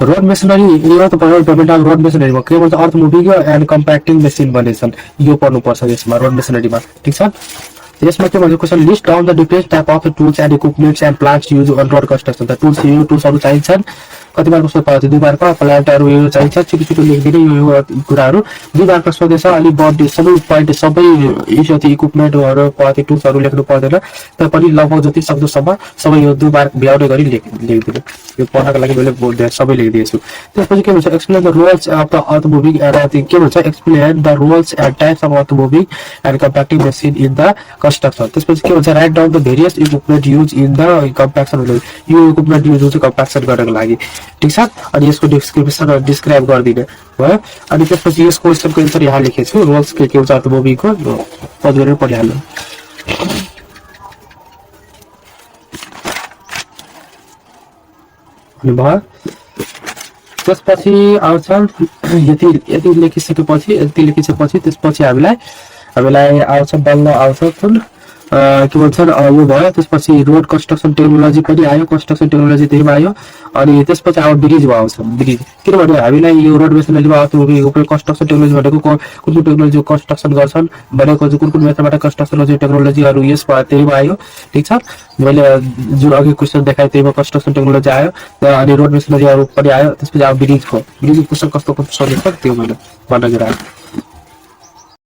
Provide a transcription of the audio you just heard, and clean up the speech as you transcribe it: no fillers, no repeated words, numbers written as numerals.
road machinery यो त भयो पेमेन्ट अफ रोड मेसिनरी भयो के भन्छ अर्थ मुभिङ एन्ड कम्प्याक्टिङ मेसिन भनेछन् यो पढ्नुपर्छ यसमा रोड मेसिनरीमा ठीक छ यसमा के भन्छ question list down the different type of tools and equipments and plants use on road construction the tools यो टुल्सहरू चाहिन्छन् कति मार्क सोध्छ 2 मार्क प्लान्टहरू यो चाहिन्छ छिटो छिटो लेखिदिने यो कुराहरू 2 मार्क सोधेछ अलि बढी सबै पोइन्ट सबै इस्यति इक्विपमेन्टहरू कति टुल्सहरू लेख्नु पर्दैन तपाईँ लगभग जति सक्दो सबै यो 2 मार्क भ्याउने गरी लेखिदिनु यो पढ्नको लागि मैले बोल्दै सबै लेखिदिएछु त्यसपछि के भन्छ explain the roles of the earth moving and के भन्छ explain the roles and types of earth moving and compacting machine in the construction त्यसपछि के भन्छ write down the various equipment use in the compaction यो equipment use हुन्छ compaction गर्नको लागि ठीक छ अनि यसको डिस्क्रिप्सन डिस्क्राइब गरिदिने भयो अनि त्यसपछि यस क्वेशनको एन्सर यहाँ लेखेको छु रोल्स के हुन्छ अर्थ मुभिङको पद गरेर पढिहाल्नु अनि भयो त्यसपछि आउँछ यति लेखिसकेपछि त्यसपछि हामीलाई आउँछ बल्ल आउँछ कुन के भन्छन् यो भयो त्यसपछि रोड कन्स्ट्रक्सन टेक्नोलोजी पनि आयो कन्स्ट्रक्सन टेक्नोलोजी त्यसमा आयो अनि त्यसपछि अब ब्रिज भयो आउँछ ब्रिज किनभने हामीलाई यो रोड मेसिनरीमा कन्स्ट्रक्सन टेक्नोलोजी भनेको कुन टेक्नोलोजी कन्स्ट्रक्सन गर्छन् भनेको कुन मेथडबाट कन्स्ट्रक्सन गर्ने टेक्नोलोजीहरू यसमा त्यहीमा आयो ठीक छ मैले जुन अघि क्वेशन देखाएँ त्यहीमा कन्स्ट्रक्सन टेक्नोलोजी आयो अनि रोड मेसिनरीहरू पनि आयो त्यसपछि अब ब्रिजको क्वेशन कस्तो सोधेको त्यो मैले भन्न गइरहेको